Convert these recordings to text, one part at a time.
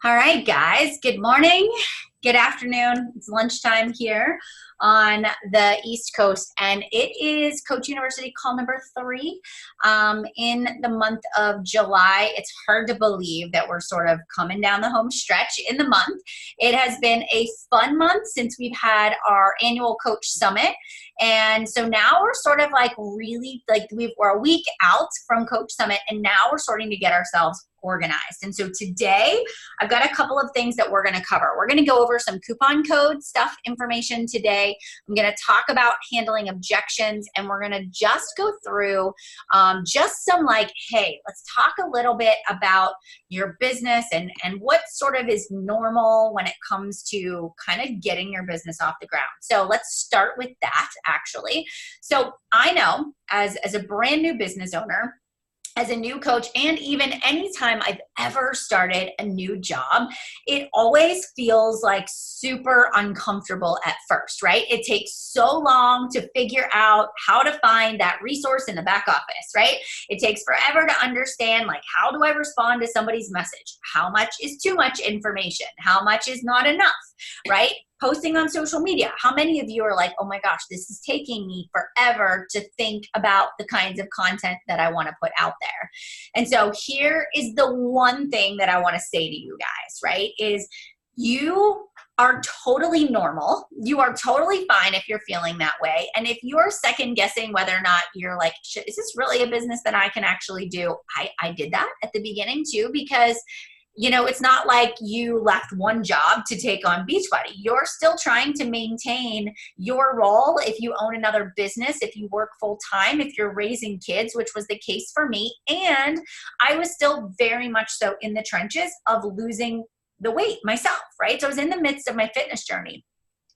All right, guys, good morning, good afternoon. It's lunchtime here on the East Coast, and it is Coach University call number 3 in the month of July. It's hard to believe that we're sort of coming down the home stretch in the month. It has been a fun month since we've had our annual Coach Summit. And so now we're sort of like really like we're a week out from Coach Summit, and now we're starting to get ourselves organized. And so today I've got a couple of things that we're going to cover. We're going to go over some coupon code stuff information today. I'm going to talk about handling objections, and we're going to just go through just some like, hey, let's talk a little bit about your business and what sort of is normal when it comes to kind of getting your business off the ground. So let's start with that actually. So I know as a brand new business owner, as a new coach, and even anytime I've ever started a new job, it always feels like super uncomfortable at first, right? It takes so long to figure out how to find that resource in the back office, right? It takes forever to understand, like, how do I respond to somebody's message? How much is too much information? How much is not enough, right? Posting on social media. How many of you are like, oh my gosh, this is taking me forever to think about the kinds of content that I want to put out there? And so here is the one thing that I want to say to you guys, right? Is you are totally normal. You are totally fine if you're feeling that way. And if you're second guessing whether or not you're like, shit, is this really a business that I can actually do? I did that at the beginning too, because it's not like you left one job to take on Beachbody. You're still trying to maintain your role if you own another business, if you work full time, if you're raising kids, which was the case for me. And I was still very much so in the trenches of losing the weight myself, right? So I was in the midst of my fitness journey.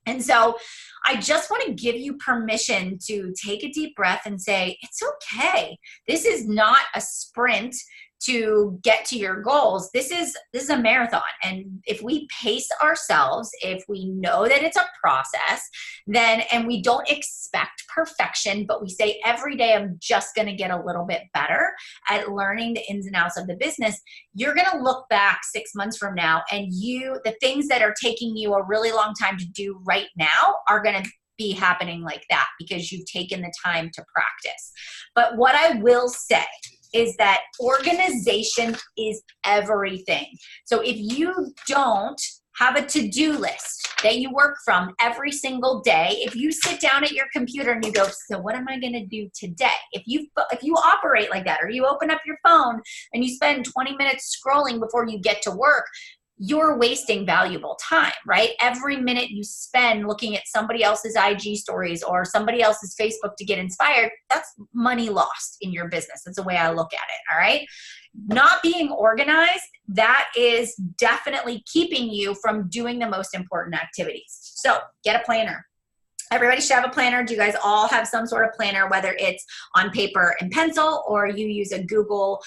And so I just want to give you permission to take a deep breath and say, it's okay. This is not a sprint to get to your goals. This is a marathon. And if we pace ourselves, if we know that it's a process, then, and we don't expect perfection, but we say every day, I'm just going to get a little bit better at learning the ins and outs of the business, you're going to look back 6 months from now, and the things that are taking you a really long time to do right now are going to be happening like that because you've taken the time to practice. But what I will say is that organization is everything. So if you don't have a to-do list that you work from every single day, if you sit down at your computer and you go, so what am I going to do today? If you operate like that, or you open up your phone and you spend 20 minutes scrolling before you get to work, you're wasting valuable time, right? Every minute you spend looking at somebody else's IG stories or somebody else's Facebook to get inspired, that's money lost in your business. That's the way I look at it, all right? Not being organized, that is definitely keeping you from doing the most important activities. So get a planner. Everybody should have a planner. Do you guys all have some sort of planner, whether it's on paper and pencil, or you use a Google,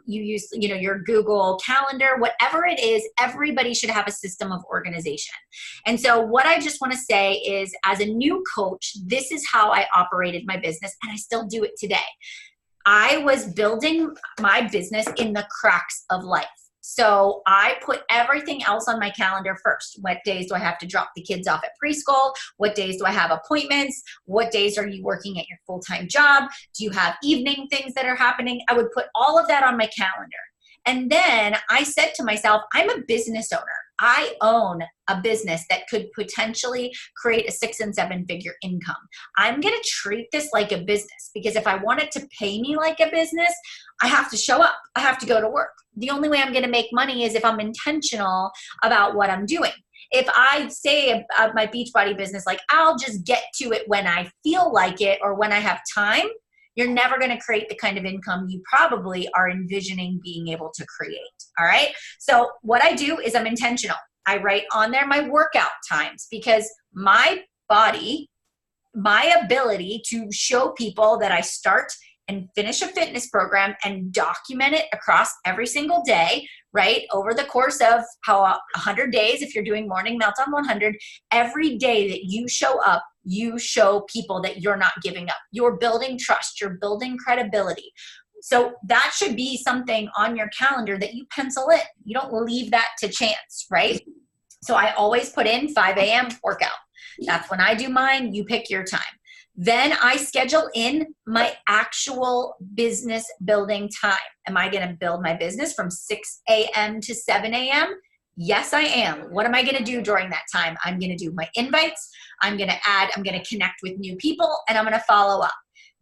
your Google Calendar, whatever it is, everybody should have a system of organization. And so what I just want to say is, as a new coach, this is how I operated my business, and I still do it today. I was building my business in the cracks of life. So I put everything else on my calendar first. What days do I have to drop the kids off at preschool? What days do I have appointments? What days are you working at your full-time job? Do you have evening things that are happening? I would put all of that on my calendar. And then I said to myself, I'm a business owner. I own a business that could potentially create a 6- and 7-figure income. I'm going to treat this like a business, because if I want it to pay me like a business, I have to show up. I have to go to work. The only way I'm going to make money is if I'm intentional about what I'm doing. If I say about my Beachbody business, like, I'll just get to it when I feel like it or when I have time, you're never going to create the kind of income you probably are envisioning being able to create. All right. So what I do is I'm intentional. I write on there my workout times, because my body, my ability to show people that I start and finish a fitness program and document it across every single day, right? Over the course of 100 days, if you're doing Morning Meltdown 100, every day that you show up, you show people that you're not giving up. You're building trust. You're building credibility. So that should be something on your calendar that you pencil in. You don't leave that to chance, right? So I always put in 5 a.m. workout. That's when I do mine. You pick your time. Then I schedule in my actual business building time. Am I going to build my business from 6 a.m. to 7 a.m.? Yes, I am. What am I going to do during that time? I'm going to do my invites. I'm going to connect with new people, and I'm going to follow up.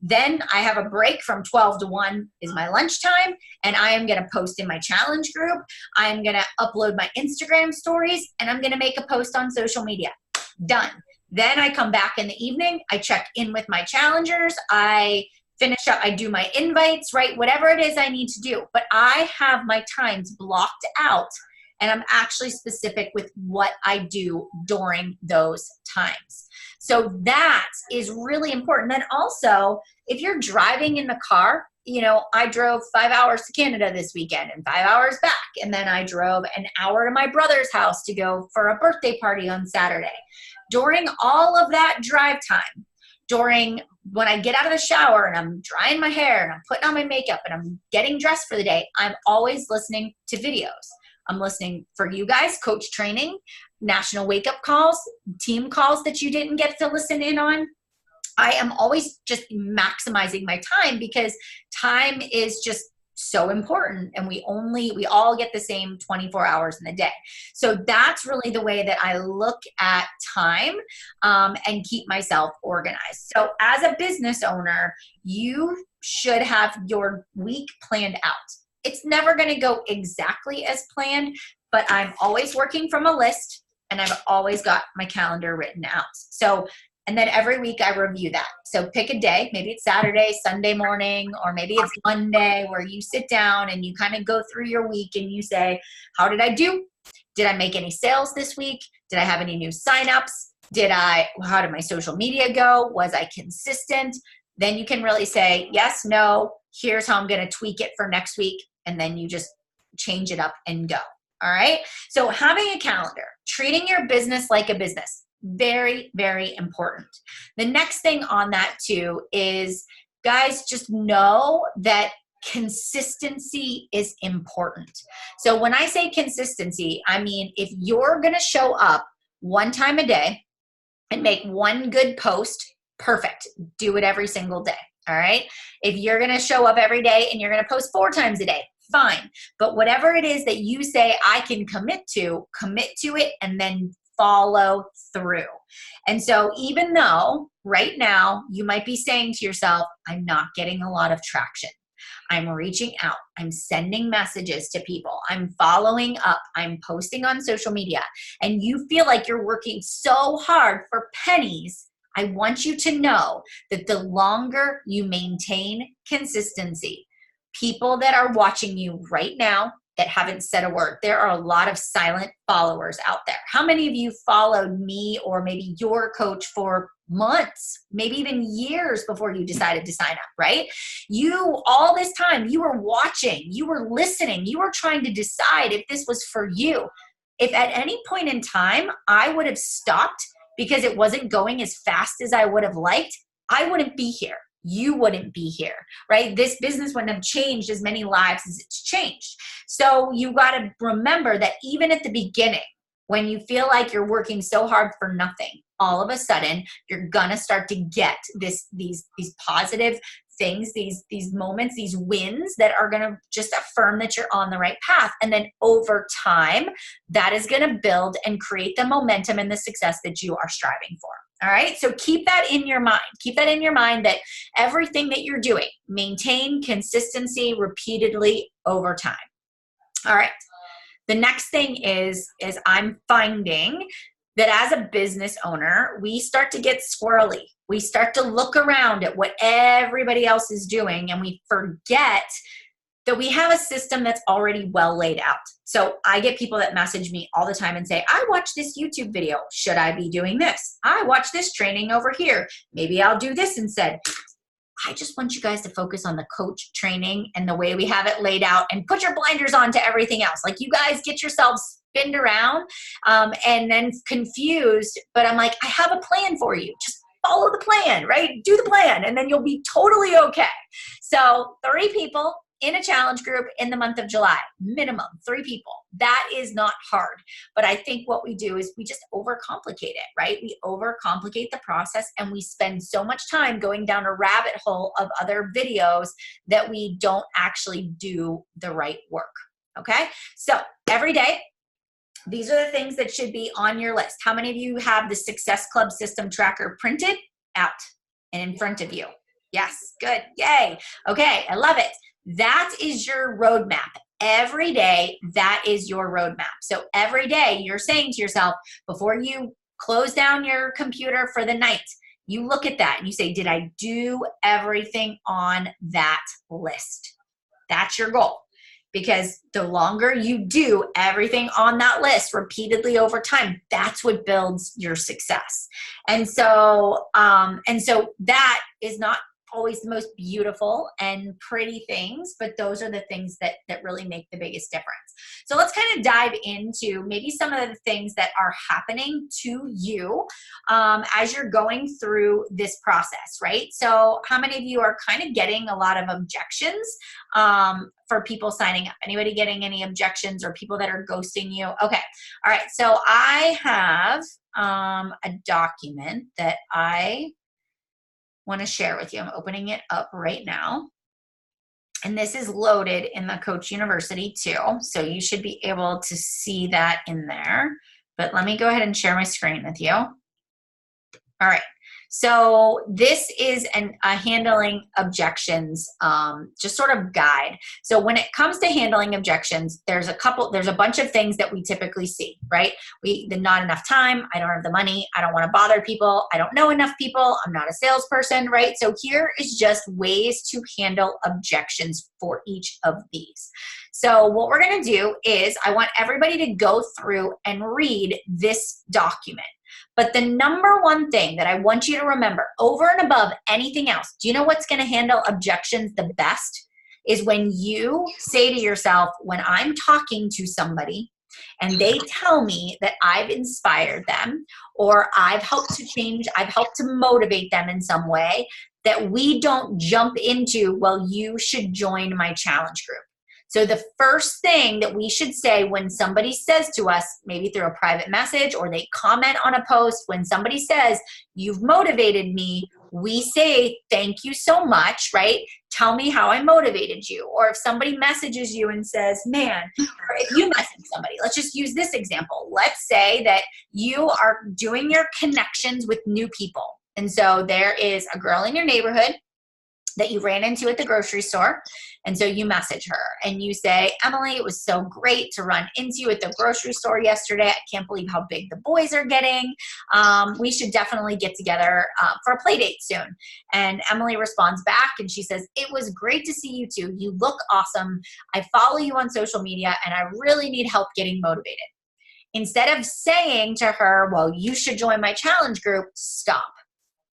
Then I have a break from 12 to 1 is my lunchtime, and I am going to post in my challenge group. I'm going to upload my Instagram stories, and I'm going to make a post on social media. Done. Then I come back in the evening. I check in with my challengers. I finish up. I do my invites, right? Whatever it is I need to do. But I have my times blocked out, and I'm actually specific with what I do during those times. So that is really important. Then also, if you're driving in the car, I drove 5 hours to Canada this weekend and 5 hours back. And then I drove an hour to my brother's house to go for a birthday party on Saturday. During all of that drive time, when I get out of the shower and I'm drying my hair and I'm putting on my makeup and I'm getting dressed for the day, I'm always listening to videos. I'm listening for you guys, coach training, national wake-up calls, team calls that you didn't get to listen in on. I am always just maximizing my time because time is just so important, and we all get the same 24 hours in the day. So that's really the way that I look at time and keep myself organized. So as a business owner, you should have your week planned out. It's never going to go exactly as planned, but I'm always working from a list, and I've always got my calendar written out. And then every week I review that. So pick a day, maybe it's Saturday, Sunday morning, or maybe it's Monday, where you sit down and you kind of go through your week and you say, how did I do? Did I make any sales this week? Did I have any new signups? How did my social media go? Was I consistent? Then you can really say, yes, no, here's how I'm going to tweak it for next week. And then you just change it up and go. All right. So having a calendar, treating your business like a business, very, very important. The next thing on that too is, guys, just know that consistency is important. So when I say consistency, I mean, if you're going to show up one time a day and make one good post, perfect. Do it every single day. All right. If you're going to show up every day and you're going to post 4 times a day, fine. But whatever it is that you say I can commit to it and then follow through. And so even though right now you might be saying to yourself, I'm not getting a lot of traction. I'm reaching out. I'm sending messages to people. I'm following up. I'm posting on social media. And you feel like you're working so hard for pennies. I want you to know that the longer you maintain consistency, people that are watching you right now that haven't said a word, there are a lot of silent followers out there. How many of you followed me or maybe your coach for months, maybe even years before you decided to sign up, right? All this time, you were watching, you were listening, you were trying to decide if this was for you. If at any point in time I would have stopped because it wasn't going as fast as I would have liked, I wouldn't be here. You wouldn't be here, right? This business wouldn't have changed as many lives as it's changed. So you got to remember that even at the beginning, when you feel like you're working so hard for nothing, all of a sudden you're gonna start to get these positive things, these moments, these wins that are gonna just affirm that you're on the right path. And then over time, that is gonna build and create the momentum and the success that you are striving for. All right, so keep that in your mind. Keep that in your mind that everything that you're doing, maintain consistency repeatedly over time. All right, the next thing is I'm finding that as a business owner, we start to get squirrely. We start to look around at what everybody else is doing, and we forget that we have a system that's already well laid out. So I get people that message me all the time and say, I watched this YouTube video. Should I be doing this? I watched this training over here. Maybe I'll do this instead. I just want you guys to focus on the coach training and the way we have it laid out, and put your blinders on to everything else. Like, you guys get yourselves spinned around and then confused, but I'm like, I have a plan for you. Just follow the plan, right? Do the plan, and then you'll be totally okay. So 3 people in a challenge group in the month of July, minimum 3 people. That is not hard. But I think what we do is we just overcomplicate it, right? We overcomplicate the process, and we spend so much time going down a rabbit hole of other videos that we don't actually do the right work. Okay? So every day, these are the things that should be on your list. How many of you have the Success Club System Tracker printed out and in front of you? Yes, good, yay. Okay, I love it. That is your roadmap. Every day, that is your roadmap. So every day you're saying to yourself, before you close down your computer for the night, you look at that and you say, did I do everything on that list? That's your goal. Because the longer you do everything on that list repeatedly over time, that's what builds your success. And so that is not always the most beautiful and pretty things, but those are the things that really make the biggest difference. So let's kind of dive into maybe some of the things that are happening to you as you're going through this process, right? So how many of you are kind of getting a lot of objections for people signing up? Anybody getting any objections or people that are ghosting you? Okay. All right. So I have a document that I want to share with you. I'm opening it up right now. And this is loaded in the Coach University too. So you should be able to see that in there. But let me go ahead and share my screen with you. All right. So this is a handling objections, just sort of guide. So when it comes to handling objections, there's a bunch of things that we typically see, right? Not enough time. I don't have the money. I don't want to bother people. I don't know enough people. I'm not a salesperson, right? So here is just ways to handle objections for each of these. So what we're going to do is I want everybody to go through and read this document. But the number one thing that I want you to remember over and above anything else, do you know what's going to handle objections the best? Is when you say to yourself, when I'm talking to somebody and they tell me that I've inspired them or I've helped to change, I've helped to motivate them in some way, that we don't jump into, well, you should join my challenge group. So the first thing that we should say when somebody says to us, maybe through a private message or they comment on a post, when somebody says, you've motivated me, we say, thank you so much, right? Tell me how I motivated you. Or if somebody messages you and says, man, or if you message somebody, let's just use this example. Let's say that you are doing your connections with new people. And so there is a girl in your neighborhood that you ran into at the grocery store. And so you message her and you say, Emily, it was so great to run into you at the grocery store yesterday. I can't believe how big the boys are getting. We should definitely get together for a play date soon. And Emily responds back and she says, it was great to see you too. You look awesome. I follow you on social media and I really need help getting motivated. Instead of saying to her, well, you should join my challenge group, stop.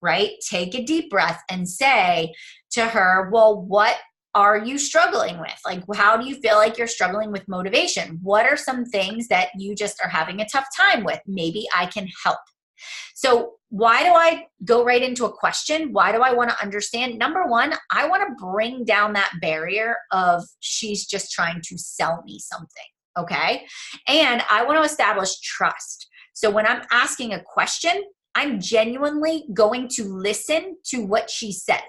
Right? Take a deep breath and say to her, well, what are you struggling with? Like, how do you feel like you're struggling with motivation? What are some things that you just are having a tough time with? Maybe I can help. So why do I go right into a question? Why do I want to understand? Number one, I want to bring down that barrier of she's just trying to sell me something. Okay. And I want to establish trust. So when I'm asking a question, I'm genuinely going to listen to what she says.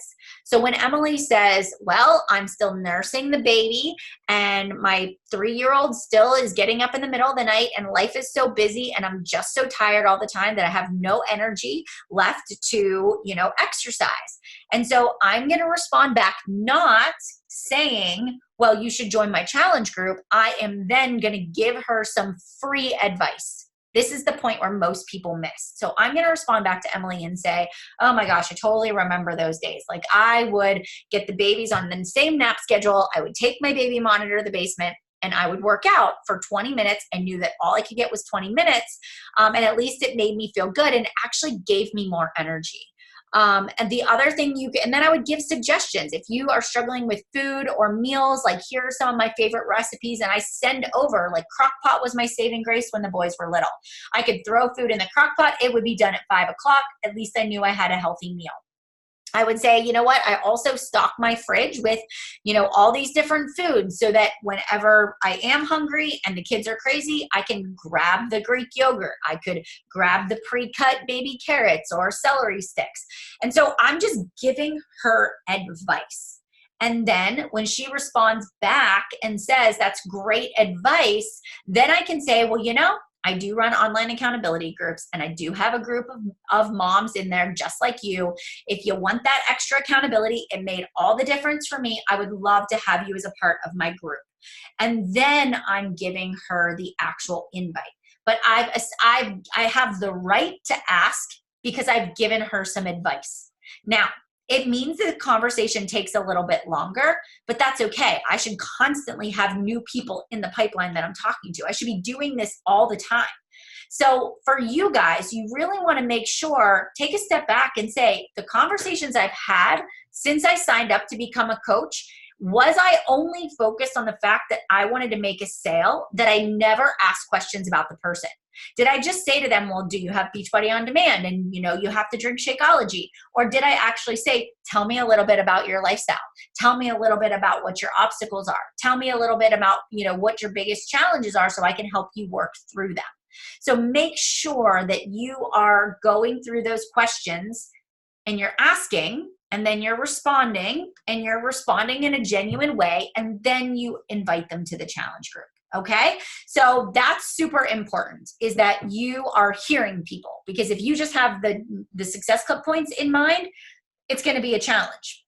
So when Emily says, well, I'm still nursing the baby and my 3-year-old still is getting up in the middle of the night and life is so busy and I'm just so tired all the time that I have no energy left to, exercise. And so I'm going to respond back, not saying, well, you should join my challenge group. I am then going to give her some free advice. This is the point where most people miss. So I'm going to respond back to Emily and say, oh my gosh, I totally remember those days. Like I would get the babies on the same nap schedule. I would take my baby monitor to the basement and I would work out for 20 minutes and knew that all I could get was 20 minutes. And at least it made me feel good and actually gave me more energy. And the other thing and then I would give suggestions. If you are struggling with food or meals, like here are some of my favorite recipes, and I send over, like crock pot was my saving grace when the boys were little. I could throw food in the crock pot. It would be done at 5 o'clock. At least I knew I had a healthy meal. I would say, you know what, I also stock my fridge with, all these different foods so that whenever I am hungry and the kids are crazy, I can grab the Greek yogurt. I could grab the pre-cut baby carrots or celery sticks. And so I'm just giving her advice. And then when she responds back and says, that's great advice, then I can say, well, I do run online accountability groups, and I do have a group of moms in there just like you. If you want that extra accountability, it made all the difference for me. I would love to have you as a part of my group. And then I'm giving her the actual invite. But I have the right to ask because I've given her some advice. Now, it means the conversation takes a little bit longer, but that's okay. I should constantly have new people in the pipeline that I'm talking to. I should be doing this all the time. So for you guys, you really want to make sure, take a step back and say, the conversations I've had since I signed up to become a coach, was I only focused on the fact that I wanted to make a sale, that I never asked questions about the person? Did I just say to them, well, do you have Beachbody On Demand? And, you have to drink Shakeology. Or did I actually say, tell me a little bit about your lifestyle. Tell me a little bit about what your obstacles are. Tell me a little bit about, what your biggest challenges are so I can help you work through them. So make sure that you are going through those questions and you're asking, and then you're responding, and you're responding in a genuine way, and then you invite them to the challenge group. Okay? So that's super important, is that you are hearing people, because if you just have the Success Club points in mind, it's going to be a challenge.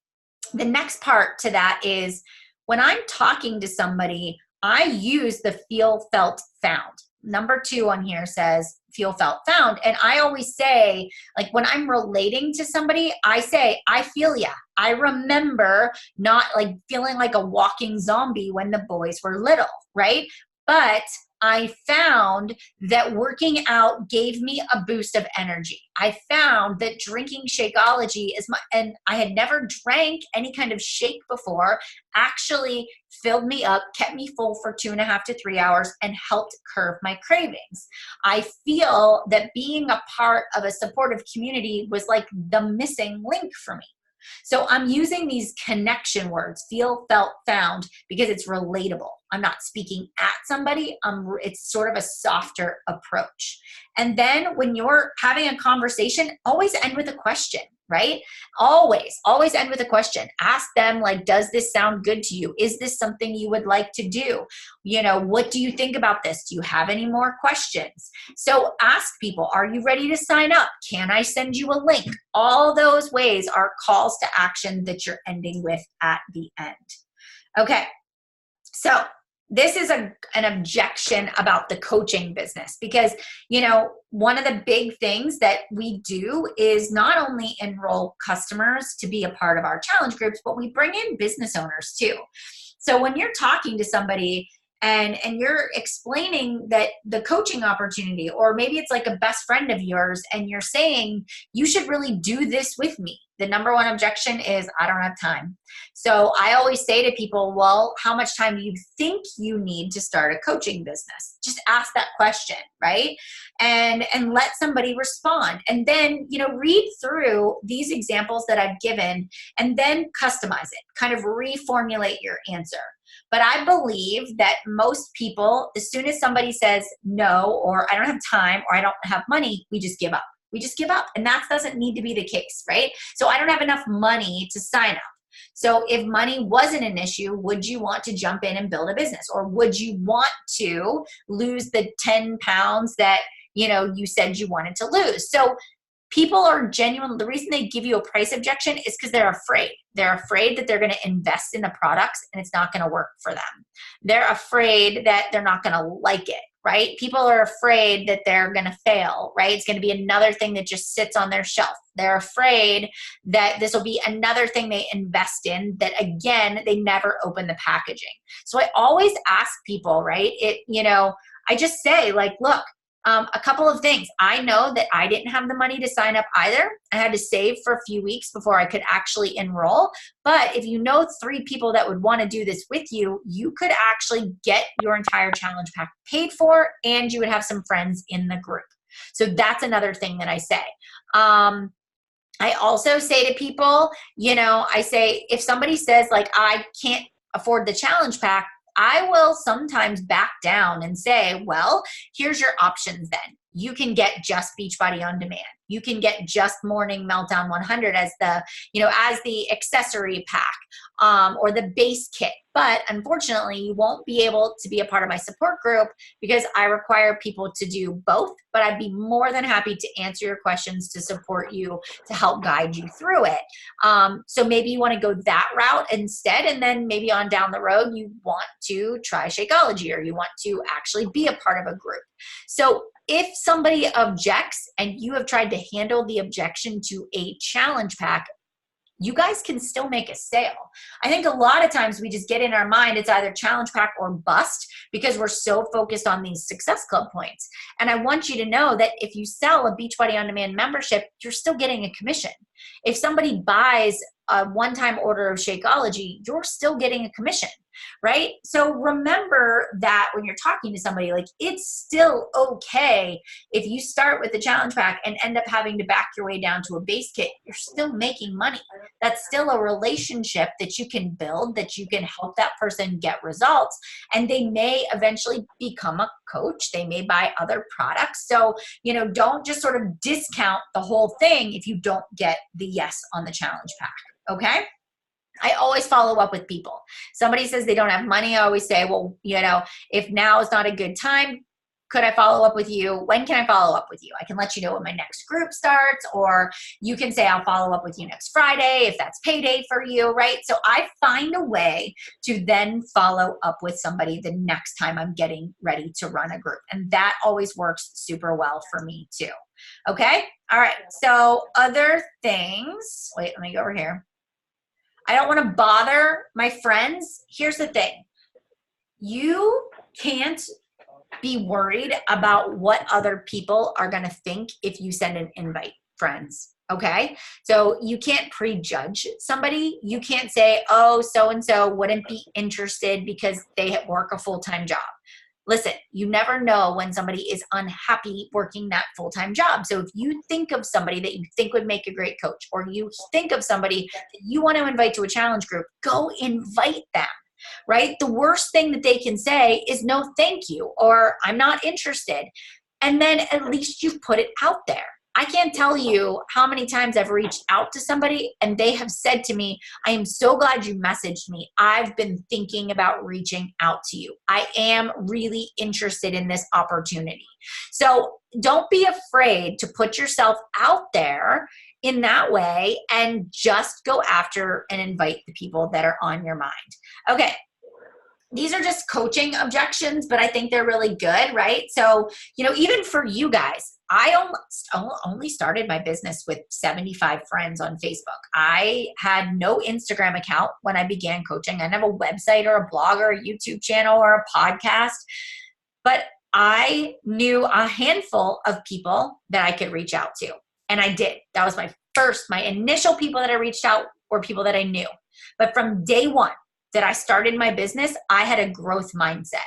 The next part to that is when I'm talking to somebody, I use the feel, felt, found. Number 2 on here says feel, felt, found. And I always say, like when I'm relating to somebody, I say, I feel ya. I remember not like feeling like a walking zombie when the boys were little, right? But I found that working out gave me a boost of energy. I found that drinking Shakeology and I had never drank any kind of shake before, actually filled me up, kept me full for 2.5 to 3 hours, and helped curb my cravings. I feel that being a part of a supportive community was like the missing link for me. So I'm using these connection words, feel, felt, found, because it's relatable. I'm not speaking at somebody. It's sort of a softer approach. And then when you're having a conversation, always end with a question, right? Always end with a question. Ask them, like, does this sound good to you? Is this something you would like to do? What do you think about this? Do you have any more questions? So ask people, are you ready to sign up? Can I send you a link? All those ways are calls to action that you're ending with at the end. Okay, so this is an objection about the coaching business, because, one of the big things that we do is not only enroll customers to be a part of our challenge groups, but we bring in business owners too. So when you're talking to somebody and you're explaining that the coaching opportunity, or maybe it's like a best friend of yours, and you're saying, you should really do this with me. The number one objection is, I don't have time. So I always say to people, well, how much time do you think you need to start a coaching business? Just ask that question, right? And let somebody respond. And then, read through these examples that I've given, and then customize it, kind of reformulate your answer. But I believe that most people, as soon as somebody says no, or I don't have time, or I don't have money, we just give up. We just give up. And that doesn't need to be the case, right? So I don't have enough money to sign up. So if money wasn't an issue, would you want to jump in and build a business? Or would you want to lose the 10 pounds that, you said you wanted to lose? So people are genuine. The reason they give you a price objection is because they're afraid. They're afraid that they're going to invest in the products and it's not going to work for them. They're afraid that they're not going to like it, right? People are afraid that they're going to fail, right? It's going to be another thing that just sits on their shelf. They're afraid that this will be another thing they invest in that, again, they never open the packaging. So I always ask people, right? I just say, like, look, A couple of things. I know that I didn't have the money to sign up either. I had to save for a few weeks before I could actually enroll. But if you know 3 people that would want to do this with you, you could actually get your entire challenge pack paid for, and you would have some friends in the group. So that's another thing that I say. I also say to people, I say, if somebody says like, I can't afford the challenge pack, I will sometimes back down and say, well, here's your options then. You can get just Beachbody On Demand. You can get just Morning Meltdown 100 as the accessory pack, or the base kit. But unfortunately, you won't be able to be a part of my support group because I require people to do both. But I'd be more than happy to answer your questions, to support you, to help guide you through it. So maybe you want to go that route instead. And then maybe on down the road, you want to try Shakeology, or you want to actually be a part of a group. So if somebody objects and you have tried to handle the objection to a challenge pack, you guys can still make a sale. I think a lot of times we just get in our mind it's either challenge pack or bust because we're so focused on these Success Club points. And I want you to know that if you sell a Beachbody On Demand membership, you're still getting a commission. If somebody buys a one-time order of Shakeology, you're still getting a commission, right? So remember that when you're talking to somebody, like, it's still okay if you start with the challenge pack and end up having to back your way down to a base kit. You're still making money. That's still a relationship that you can build, that you can help that person get results, and they may eventually become a coach. They may buy other products. So, don't just sort of discount the whole thing if you don't get the yes on the challenge pack. Okay. I always follow up with people. Somebody says they don't have money. I always say, well, if now is not a good time, could I follow up with you? When can I follow up with you? I can let you know when my next group starts, or you can say, I'll follow up with you next Friday if that's payday for you, right? So I find a way to then follow up with somebody the next time I'm getting ready to run a group. And that always works super well for me too. Okay. All right. So other things, wait, let me go over here. I don't want to bother my friends. Here's the thing. You can't be worried about what other people are going to think if you send an invite, friends. Okay. So you can't prejudge somebody. You can't say, oh, so-and-so wouldn't be interested because they work a full-time job. Listen, you never know when somebody is unhappy working that full-time job. So if you think of somebody that you think would make a great coach, or you think of somebody that you want to invite to a challenge group, go invite them, right? The worst thing that they can say is no, thank you, or I'm not interested. And then at least you've put it out there. I can't tell you how many times I've reached out to somebody and they have said to me, I am so glad you messaged me. I've been thinking about reaching out to you. I am really interested in this opportunity. So don't be afraid to put yourself out there in that way and just go after and invite the people that are on your mind. Okay. These are just coaching objections, but I think they're really good, right? So, even for you guys, I only started my business with 75 friends on Facebook. I had no Instagram account when I began coaching. I didn't have a website or a blog or a YouTube channel or a podcast, but I knew a handful of people that I could reach out to. And I did. That was my initial people that I reached out were people that I knew. But from day one that I started my business, I had a growth mindset.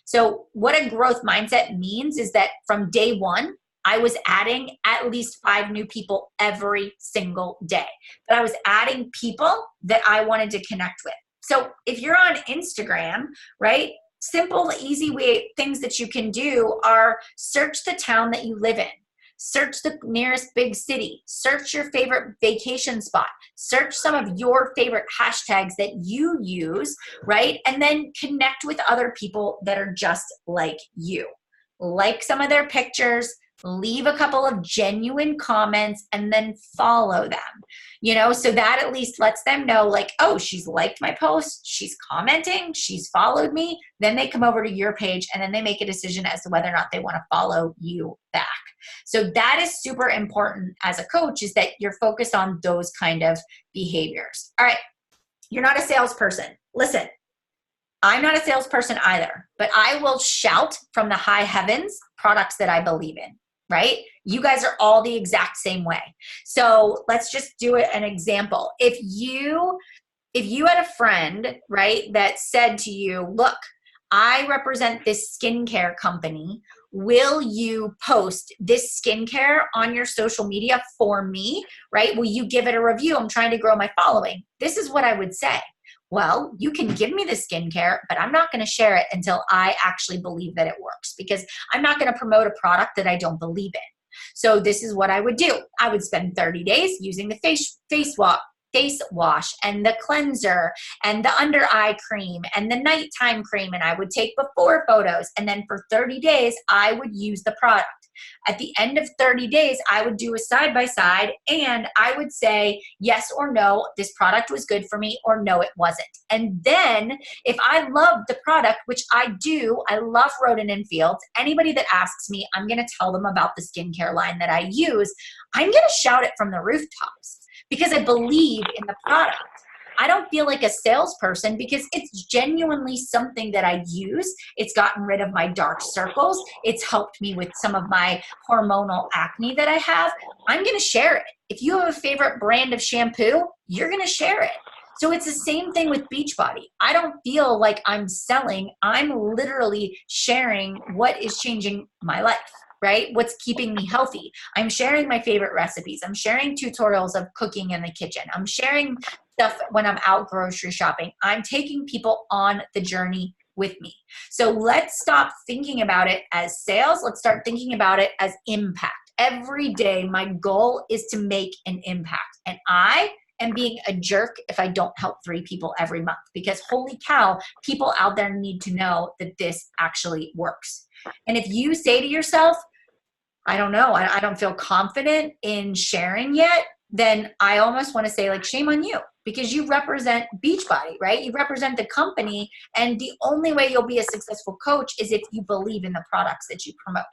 So what a growth mindset means is that from day one, I was adding at least 5 new people every single day. But I was adding people that I wanted to connect with. So if you're on Instagram, right, simple, easy things that you can do are search the town that you live in. Search the nearest big city. Search your favorite vacation spot. Search some of your favorite hashtags that you use, right? And then connect with other people that are just like you. Like some of their pictures, leave a couple of genuine comments, and then follow them, so that at least lets them know, like, oh, she's liked my post, she's commenting, she's followed me. Then they come over to your page and then they make a decision as to whether or not they want to follow you back. So that is super important as a coach, is that you're focused on those kind of behaviors. All right. You're not a salesperson. Listen, I'm not a salesperson either, but I will shout from the high heavens products that I believe in, right? You guys are all the exact same way. So let's just do an example. If you had a friend, right, that said to you, look, I represent this skincare company. Will you post this skincare on your social media for me, right? Will you give it a review? I'm trying to grow my following. This is what I would say. Well, you can give me the skincare, but I'm not going to share it until I actually believe that it works, because I'm not going to promote a product that I don't believe in. So this is what I would do. I would spend 30 days using the face wash and the cleanser and the under eye cream and the nighttime cream, and I would take before photos, and then for 30 days I would use the product. At the end of 30 days, I would do a side-by-side, and I would say yes or no, this product was good for me, or no, it wasn't. And then if I loved the product, which I do, I love Rodan and Fields, anybody that asks me, I'm going to tell them about the skincare line that I use. I'm going to shout it from the rooftops because I believe in the product. I don't feel like a salesperson because it's genuinely something that I use. It's gotten rid of my dark circles. It's helped me with some of my hormonal acne that I have. I'm going to share it. If you have a favorite brand of shampoo, you're going to share it. So it's the same thing with Beachbody. I don't feel like I'm selling. I'm literally sharing what is changing my life, right? What's keeping me healthy. I'm sharing my favorite recipes. I'm sharing tutorials of cooking in the kitchen. I'm sharing stuff when I'm out grocery shopping. I'm taking people on the journey with me. So let's stop thinking about it as sales. Let's start thinking about it as impact. Every day, my goal is to make an impact. And I am being a jerk if I don't help 3 people every month, because holy cow, people out there need to know that this actually works. And if you say to yourself, I don't know, I don't feel confident in sharing yet, then I almost want to say, like, shame on you, because you represent Beachbody, right? You represent the company, and the only way you'll be a successful coach is if you believe in the products that you promote.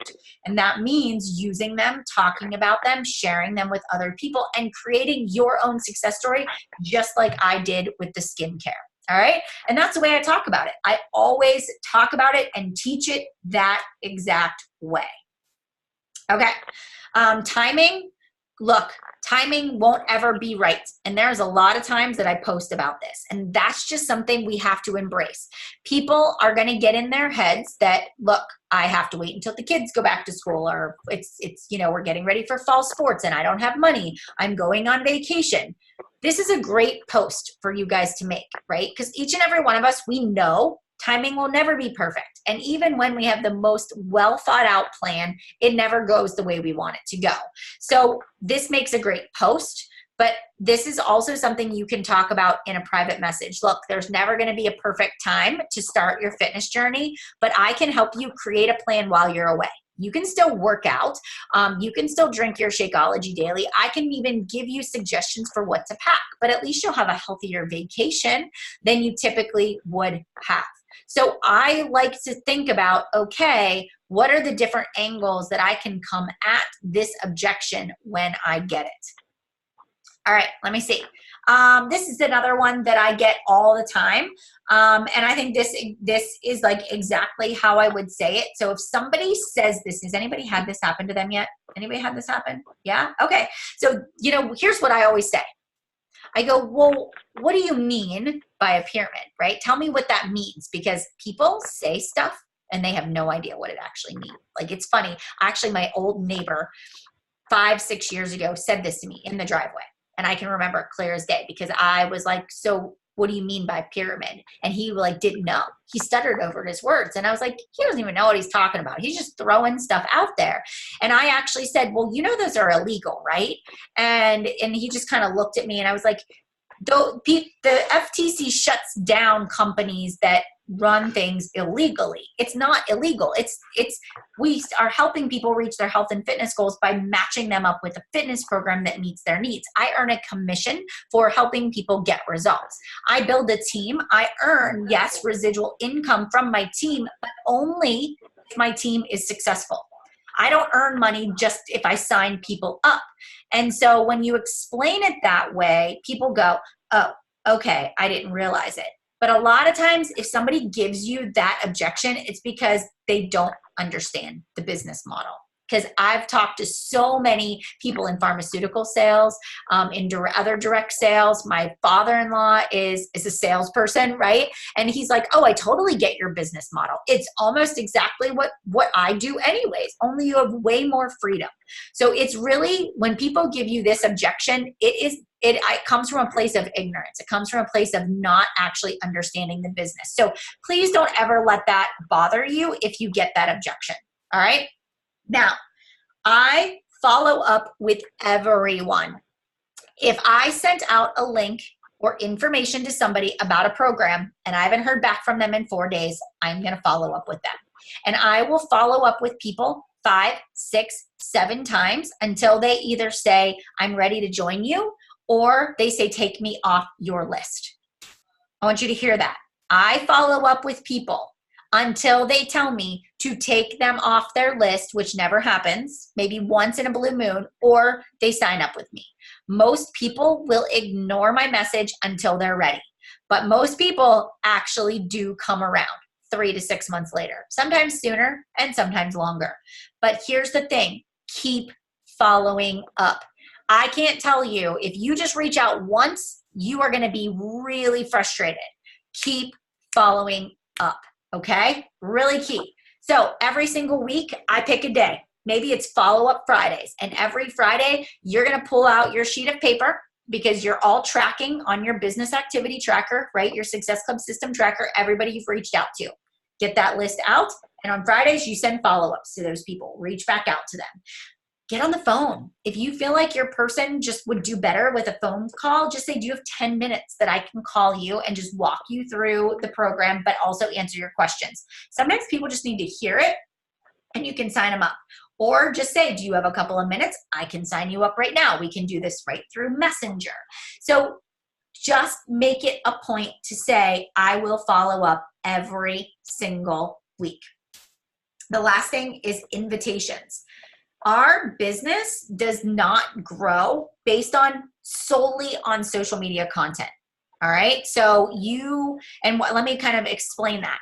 And that means using them, talking about them, sharing them with other people, and creating your own success story, just like I did with the skincare. All right. And that's the way I talk about it. I always talk about it and teach it that exact way. Okay. Timing. Look, timing won't ever be right. And there's a lot of times that I post about this, and that's just something we have to embrace. People are going to get in their heads that, look, I have to wait until the kids go back to school, or it's, we're getting ready for fall sports and I don't have money. I'm going on vacation. This is a great post for you guys to make, right? Because each and every one of us, we know timing will never be perfect. And even when we have the most well thought out plan, it never goes the way we want it to go. So this makes a great post, but this is also something you can talk about in a private message. Look, there's never going to be a perfect time to start your fitness journey, but I can help you create a plan while you're away. You can still work out. You can still drink your Shakeology daily. I can even give you suggestions for what to pack, but at least you'll have a healthier vacation than you typically would have. So I like to think about, okay, what are the different angles that I can come at this objection when I get it? All right, let me see. This is another one that I get all the time. And I think this is like exactly how I would say it. So if somebody says this, has anybody had this happen to them yet? Anybody had this happen? Yeah? Okay. So, here's what I always say. I go, well, what do you mean by a pyramid, right? Tell me what that means, because people say stuff and they have no idea what it actually means. Like, it's funny. Actually, my old neighbor 5-6 years ago said this to me in the driveway. And I can remember it clear as day, because I was like, so what do you mean by pyramid? And he didn't know. He stuttered over his words. And I was like, he doesn't even know what he's talking about. He's just throwing stuff out there. And I actually said, well, those are illegal, right? And he just kind of looked at me, and I was like, the FTC shuts down companies that run things illegally. It's not illegal. We are helping people reach their health and fitness goals by matching them up with a fitness program that meets their needs. I earn a commission for helping people get results. I build a team. I earn, yes, residual income from my team, but only if my team is successful. I don't earn money just if I sign people up. And so when you explain it that way, people go, oh, okay, I didn't realize it. But a lot of times if somebody gives you that objection, it's because they don't understand the business model. Because I've talked to so many people in pharmaceutical sales, in other direct sales. My father-in-law is a salesperson, right? And he's like, oh, I totally get your business model. It's almost exactly what I do anyways, only you have way more freedom. So it's really, when people give you this objection, it comes from a place of ignorance. It comes from a place of not actually understanding the business. So please don't ever let that bother you if you get that objection, all right? Now, I follow up with everyone. If I sent out a link or information to somebody about a program and I haven't heard back from them in 4 days, I'm going to follow up with them. And I will follow up with people 5, 6, 7 times until they either say, I'm ready to join you, or they say, take me off your list. I want you to hear that. I follow up with people until they tell me to take them off their list, which never happens, maybe once in a blue moon, or they sign up with me. Most people will ignore my message until they're ready. But most people actually do come around 3 to 6 months later, sometimes sooner and sometimes longer. But here's the thing, keep following up. I can't tell you, if you just reach out once, you are going to be really frustrated. Keep following up. Okay, really key. So every single week, I pick a day. Maybe it's follow-up Fridays. And every Friday, you're going to pull out your sheet of paper because you're all tracking on your business activity tracker, right? Your Success Club system tracker, everybody you've reached out to. Get that list out. And on Fridays, you send follow-ups to those people. Reach back out to them. Get on the phone. If you feel like your person just would do better with a phone call, just say, do you have 10 minutes that I can call you and just walk you through the program, but also answer your questions? Sometimes people just need to hear it and you can sign them up. Or just say, do you have a couple of minutes? I can sign you up right now. We can do this right through Messenger. So just make it a point to say, I will follow up every single week. The last thing is invitations. Our business does not grow based on solely on social media content. All right. So let me kind of explain that.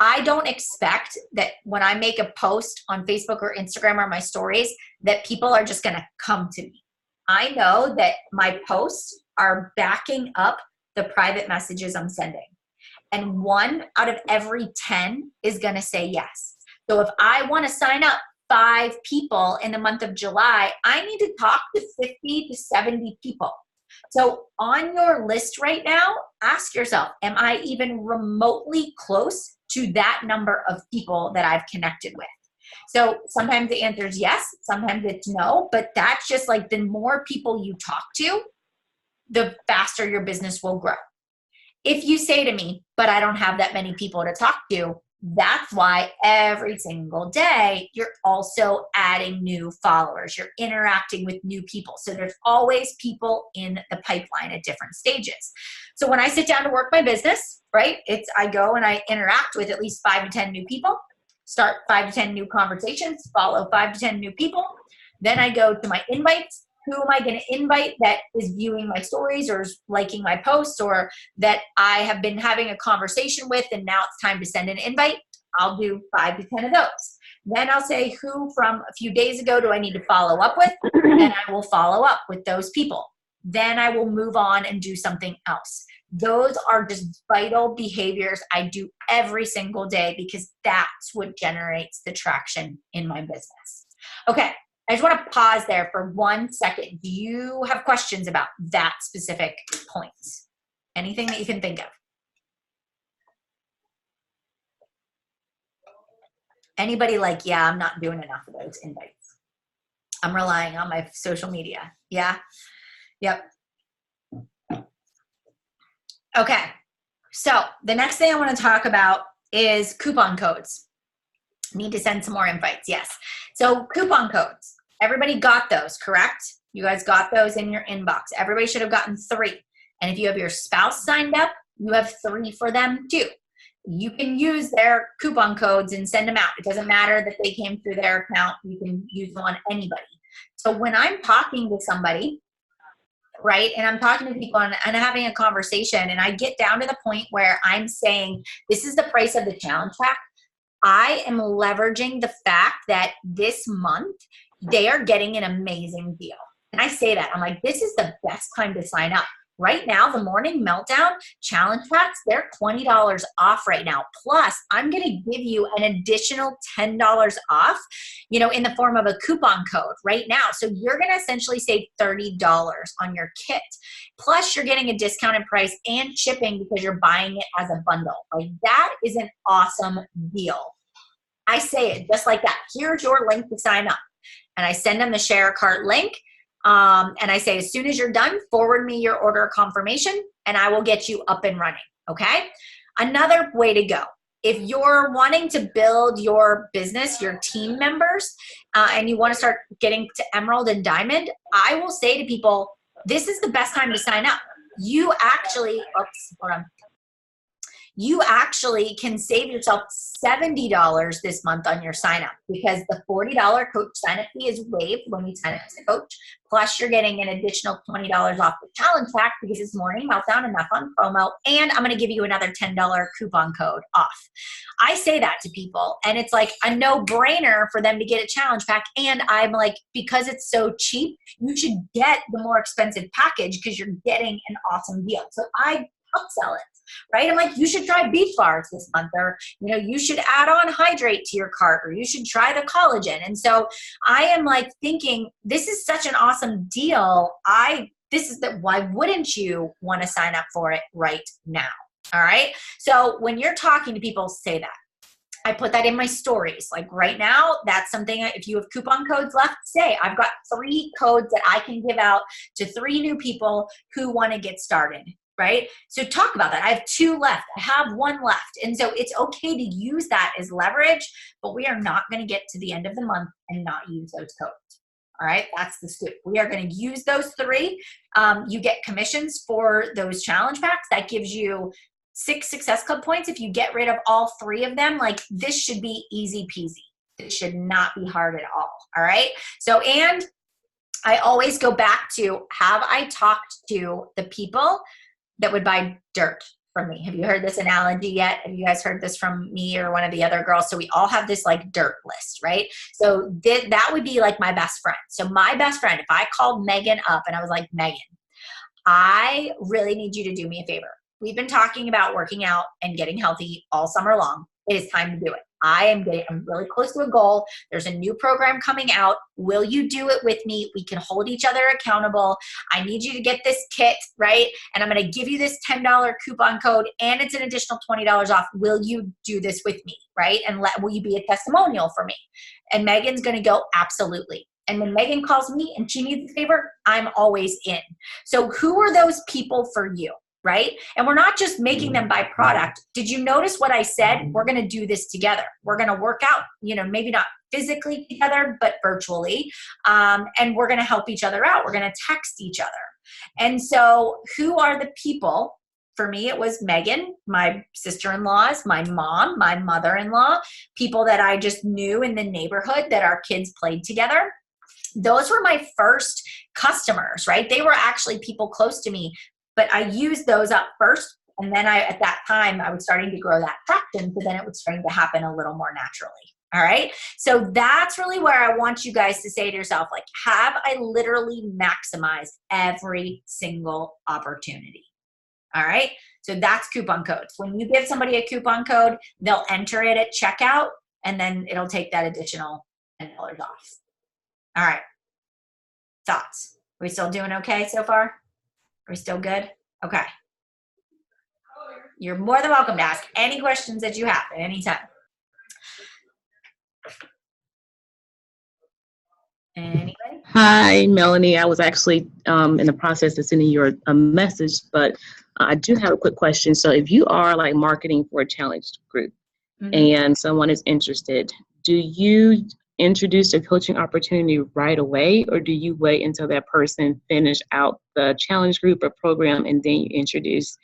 I don't expect that when I make a post on Facebook or Instagram or my stories that people are just going to come to me. I know that my posts are backing up the private messages I'm sending. And 1 out of every 10 is going to say yes. So if I want to sign up 5 people in the month of July, I need to talk to 50 to 70 people. So on your list right now, ask yourself, am I even remotely close to that number of people that I've connected with? So sometimes the answer is yes, sometimes it's no, but that's just like the more people you talk to, the faster your business will grow. If you say to me, but I don't have that many people to talk to, that's why every single day you're also adding new followers. You're interacting with new people. So there's always people in the pipeline at different stages. So when I sit down to work my business, right, I go and I interact with at least 5 to 10 new people, start 5 to 10 new conversations, follow 5 to 10 new people. Then I go to my invites. Who am I going to invite that is viewing my stories or is liking my posts or that I have been having a conversation with and now it's time to send an invite? I'll do 5 to 10 of those. Then I'll say who from a few days ago do I need to follow up with? And I will follow up with those people. Then I will move on and do something else. Those are just vital behaviors I do every single day because that's what generates the traction in my business. Okay. I just want to pause there for 1 second. Do you have questions about that specific point? Anything that you can think of? Anybody like, yeah, I'm not doing enough of those invites. I'm relying on my social media. Yeah? Yep. Okay. So the next thing I want to talk about is coupon codes. Need to send some more invites. Yes. So coupon codes, everybody got those, correct? You guys got those in your inbox. Everybody should have gotten 3. And if you have your spouse signed up, you have 3 for them too. You can use their coupon codes and send them out. It doesn't matter that they came through their account. You can use them on anybody. So when I'm talking to somebody, right? And I'm talking to people and having a conversation, and I get down to the point where I'm saying, this is the price of the challenge pack. I am leveraging the fact that this month they are getting an amazing deal. And I say that, I'm like, this is the best time to sign up. Right now, the Morning Meltdown challenge packs, they're $20 off right now. Plus, I'm going to give you an additional $10 off, in the form of a coupon code right now. So you're going to essentially save $30 on your kit. Plus, you're getting a discounted price and shipping because you're buying it as a bundle. Like, that is an awesome deal. I say it just like that. Here's your link to sign up. And I send them the share a cart link. And I say, as soon as you're done, forward me your order confirmation and I will get you up and running. Okay. Another way to go. If you're wanting to build your business, your team members, and you want to start getting to Emerald and Diamond, I will say to people, this is the best time to sign up. You actually can save yourself $70 this month on your sign up, because the $40 coach sign up fee is waived when you sign up as a coach. Plus, you're getting an additional $20 off the challenge pack because it's Morning Meltdown and that's on promo. And I'm going to give you another $10 coupon code off. I say that to people, and it's like a no-brainer for them to get a challenge pack. And I'm like, because it's so cheap, you should get the more expensive package because you're getting an awesome deal. So I upsell it. Right? I'm like, you should try Beach Bars this month, or, you should add on Hydrate to your cart, or you should try the collagen. And so I am like thinking, this is such an awesome deal. Why wouldn't you want to sign up for it right now? All right. So when you're talking to people, say that. I put that in my stories. Like right now, that's something, if you have coupon codes left, say, I've got 3 codes that I can give out to 3 new people who want to get started. Right? So talk about that. I have 2 left. I have 1 left. And so it's okay to use that as leverage, but we are not going to get to the end of the month and not use those codes. All right. That's the scoop. We are going to use those 3. You get commissions for those challenge packs. That gives you 6 Success Club points. If you get rid of all 3 of them, like, this should be easy peasy. It should not be hard at all. All right. So, and I always go back to, have I talked to the people that would buy dirt from me? Have you heard this analogy yet? Have you guys heard this from me or one of the other girls? So we all have this like dirt list, right? So that would be like my best friend. So my best friend, if I called Megan up and I was like, Megan, I really need you to do me a favor. We've been talking about working out and getting healthy all summer long. It is time to do it. I'm really close to a goal. There's a new program coming out. Will you do it with me? We can hold each other accountable. I need you to get this kit, right? And I'm going to give you this $10 coupon code, and it's an additional $20 off. Will you do this with me, right? And will you be a testimonial for me? And Megan's going to go, absolutely. And when Megan calls me and she needs a favor, I'm always in. So who are those people for you? Right? And we're not just making them buy product. Did you notice what I said? We're going to do this together. We're going to work out, maybe not physically together, but virtually. And we're going to help each other out. We're going to text each other. And so who are the people? For me, it was Megan, my sister-in-laws, my mom, my mother-in-law, people that I just knew in the neighborhood that our kids played together. Those were my first customers, right? They were actually people close to me. But I used those up first. And then at that time, I was starting to grow that traction. So then it was starting to happen a little more naturally. All right. So that's really where I want you guys to say to yourself, like, have I literally maximized every single opportunity? All right. So that's coupon codes. When you give somebody a coupon code, they'll enter it at checkout, and then it'll take that additional $10 off. All right. Thoughts? Are we still doing okay so far? Are we still good? Okay. You're more than welcome to ask any questions that you have at any time. Anybody? Hi, Melanie. I was actually in the process of sending you a message, but I do have a quick question. So if you are like marketing for a challenge group and someone is interested, do you introduce a coaching opportunity right away, or do you wait until that person finish out the challenge group or program and then you introduce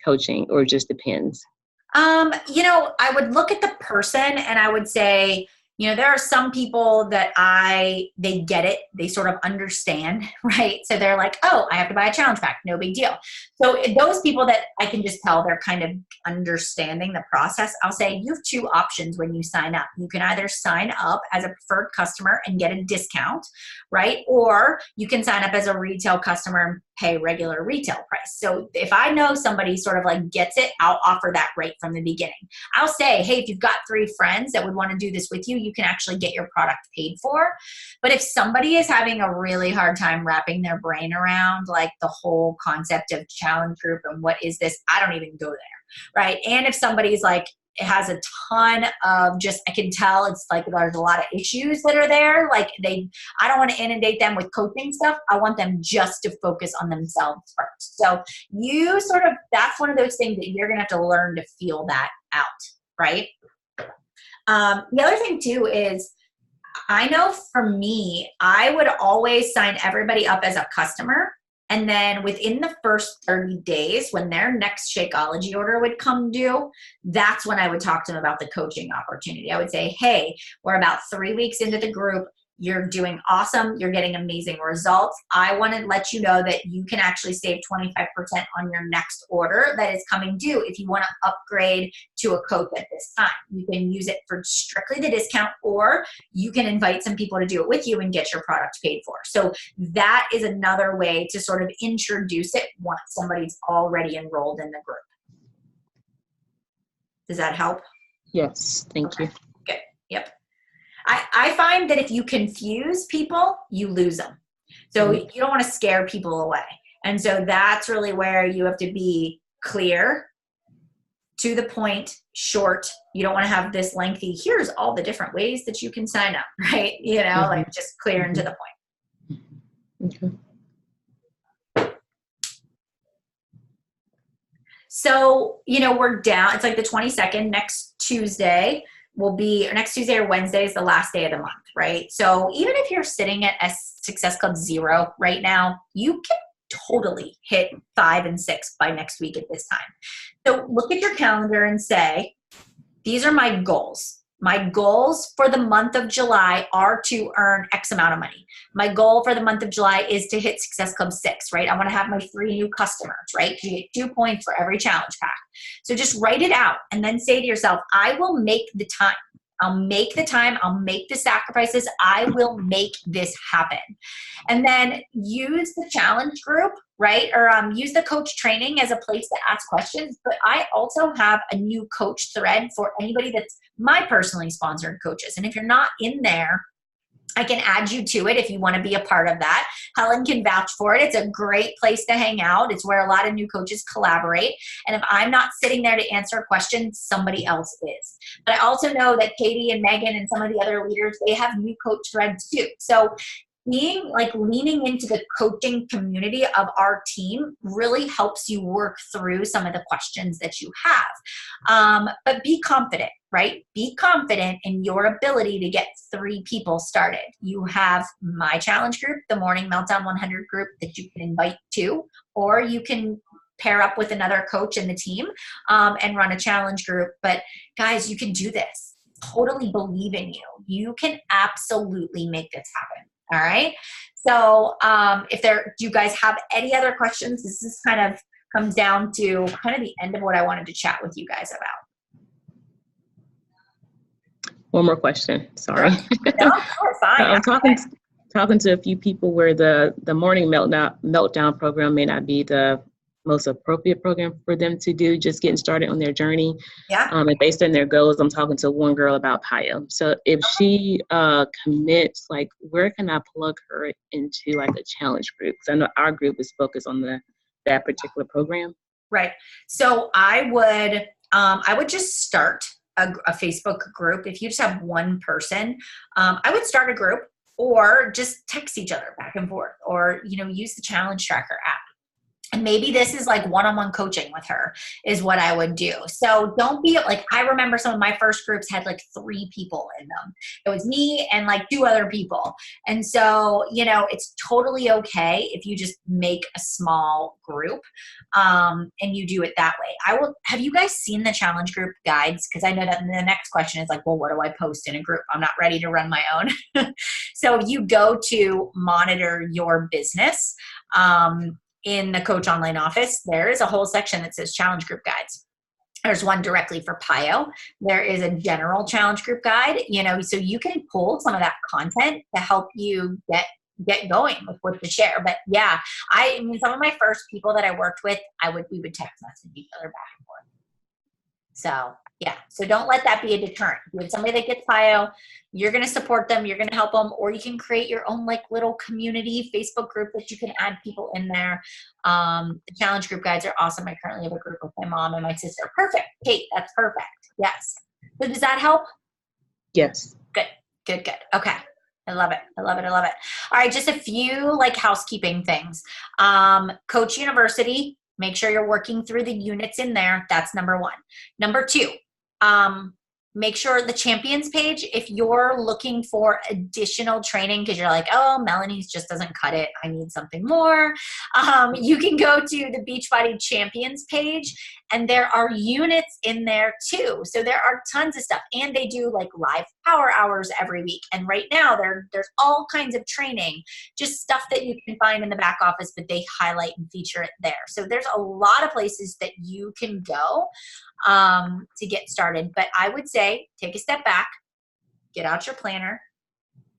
coaching, or it just depends? I would look at the person and I would say, You know, there are some people that they get it. They sort of understand, right? So they're like, oh, I have to buy a challenge pack. No big deal. So those people that I can just tell they're kind of understanding the process, I'll say you have two options when you sign up. You can either sign up as a preferred customer and get a discount, right? Or you can sign up as a retail customer and pay regular retail price. So if I know somebody sort of like gets it, I'll offer that right from the beginning. I'll say, hey, if you've got 3 friends that would want to do this with you, you can actually get your product paid for. But if somebody is having a really hard time wrapping their brain around like the whole concept of challenge group and what is this, I don't even go there, right? And if somebody's like, it has a ton of just, I can tell it's like there's a lot of issues that are there. Like I don't want to inundate them with coaching stuff. I want them just to focus on themselves first. So you sort of, that's one of those things that you're going to have to learn to feel that out, right? The other thing too is, I know for me, I would always sign everybody up as a customer. And then within the first 30 days, when their next Shakeology order would come due, that's when I would talk to them about the coaching opportunity. I would say, hey, we're about 3 weeks into the group. You're doing awesome. You're getting amazing results. I want to let you know that you can actually save 25% on your next order that is coming due if you want to upgrade to a coach at this time. You can use it for strictly the discount, or you can invite some people to do it with you and get your product paid for. So that is another way to sort of introduce it once somebody's already enrolled in the group. Does that help? Yes, thank you. Good. Yep. I find that if you confuse people, you lose them. So you don't want to scare people away. And so that's really where you have to be clear, to the point, short. You don't want to have this lengthy, here's all the different ways that you can sign up, right? You know, like just clear and to the point. Okay. So, you know, we're down. It's like the 22nd, next Tuesday next Tuesday or Wednesday is the last day of the month, right? So even if you're sitting at a Success Club 0 right now, you can totally hit 5 and 6 by next week at this time. So look at your calendar and say, these are my goals. My goals for the month of July are to earn X amount of money. My goal for the month of July is to hit Success Club 6, right? I want to have my 3 new customers, right? You get 2 points for every challenge pack. So just write it out and then say to yourself, I will make the time. I'll make the time. I'll make the sacrifices. I will make this happen. And then use the challenge group, right? Or use the coach training as a place to ask questions. But I also have a new coach thread for anybody that's my personally sponsored coaches. And if you're not in there, I can add you to it if you want to be a part of that. Helen can vouch for it. It's a great place to hang out. It's where a lot of new coaches collaborate. And if I'm not sitting there to answer questions, somebody else is. But I also know that Katie and Megan and some of the other leaders, they have new coach threads too. So leaning into the coaching community of our team really helps you work through some of the questions that you have. But be confident, right? Be confident in your ability to get 3 people started. You have my challenge group, the Morning Meltdown 100 group that you can invite to, or you can pair up with another coach in the team and run a challenge group. But guys, you can do this. Totally believe in you. You can absolutely make this happen. All right. So do you guys have any other questions? This is kind of comes down to kind of the end of what I wanted to chat with you guys about. One more question. Sorry. No, fine. I'm talking to a few people where the morning meltdown program may not be the most appropriate program for them to do, just getting started on their journey. Yeah. And based on their goals, I'm talking to one girl about PIO. So if she commits, like, where can I plug her into like a challenge group? Because I know our group is focused on that particular program. Right. So I would just start a Facebook group. If you just have one person, I would start a group, or just text each other back and forth, or use the Challenge Tracker app. And maybe this is like one-on-one coaching with her is what I would do. So don't be like, I remember some of my first groups had like 3 people in them. It was me and like 2 other people. And so, you know, it's totally okay if you just make a small group and you do it that way. Have you guys seen the challenge group guides? Because I know that the next question is like, well, what do I post in a group? I'm not ready to run my own. So if you go to monitor your business, in the Coach Online office, there is a whole section that says challenge group guides. There's one directly for PIO. There is a general challenge group guide, you know, so you can pull some of that content to help you get going with what to share. But yeah, I mean, some of my first people that I worked with, we would text message each other back and forth. So yeah, so don't let that be a deterrent. If you have somebody that gets PIO, you're going to support them, you're going to help them, or you can create your own like little community Facebook group that you can add people in there. The challenge group guides are awesome. I currently have a group with my mom and my sister. Perfect. Kate, that's perfect. Yes. So does that help? Yes. Good. Okay. I love it. All right. Just a few like housekeeping things. Coach University, make sure you're working through the units in there. That's number 1. Number 2, make sure the champions page, if you're looking for additional training because you're like, oh, Melanie's just doesn't cut it, I need something more, you can go to the Beachbody champions page and there are units in there too. So there are tons of stuff, and they do like live power hours every week. And right now there's all kinds of training, just stuff that you can find in the back office, but they highlight and feature it there. So there's a lot of places that you can go to get started. But I would say take a step back, get out your planner,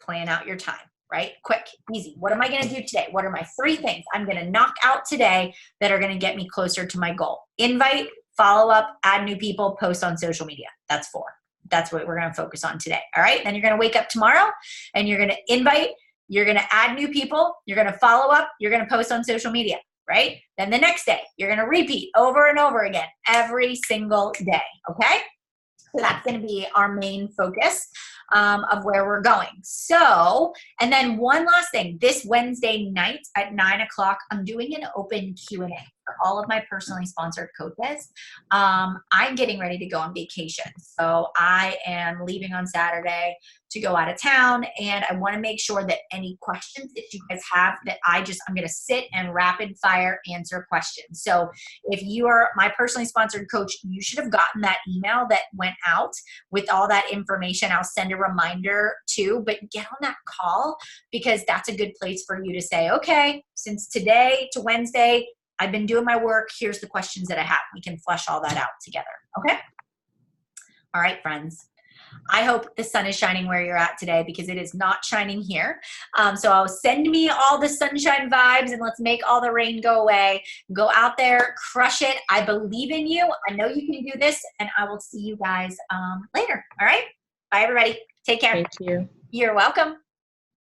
plan out your time, right? Quick, easy. What am I going to do today? What are my 3 things I'm going to knock out today that are going to get me closer to my goal? Invite, follow up, add new people, post on social media. That's 4. That's what we're going to focus on today. All right. Then you're going to wake up tomorrow and you're going to invite, you're going to add new people, you're going to follow up, you're going to post on social media. Right? Then the next day, you're going to repeat over and over again every single day. Okay? So that's going to be our main focus of where we're going. So, and then one last thing, this Wednesday night at 9:00, I'm doing an open Q&A for all of my personally sponsored coaches. I'm getting ready to go on vacation. So I am leaving on Saturday to go out of town, and I want to make sure that any questions that you guys have, that I'm going to sit and rapid fire answer questions. So if you are my personally sponsored coach, you should have gotten that email that went out with all that information. I'll send a reminder too, but get on that call, because that's a good place for you to say, okay, since today to Wednesday, I've been doing my work. Here's the questions that I have. We can flesh all that out together. Okay? All right, friends. I hope the sun is shining where you're at today, because it is not shining here. So I'll send me all the sunshine vibes, and let's make all the rain go away. Go out there, crush it. I believe in you. I know you can do this, and I will see you guys later. All right? Bye, everybody. Take care. Thank you. You're welcome.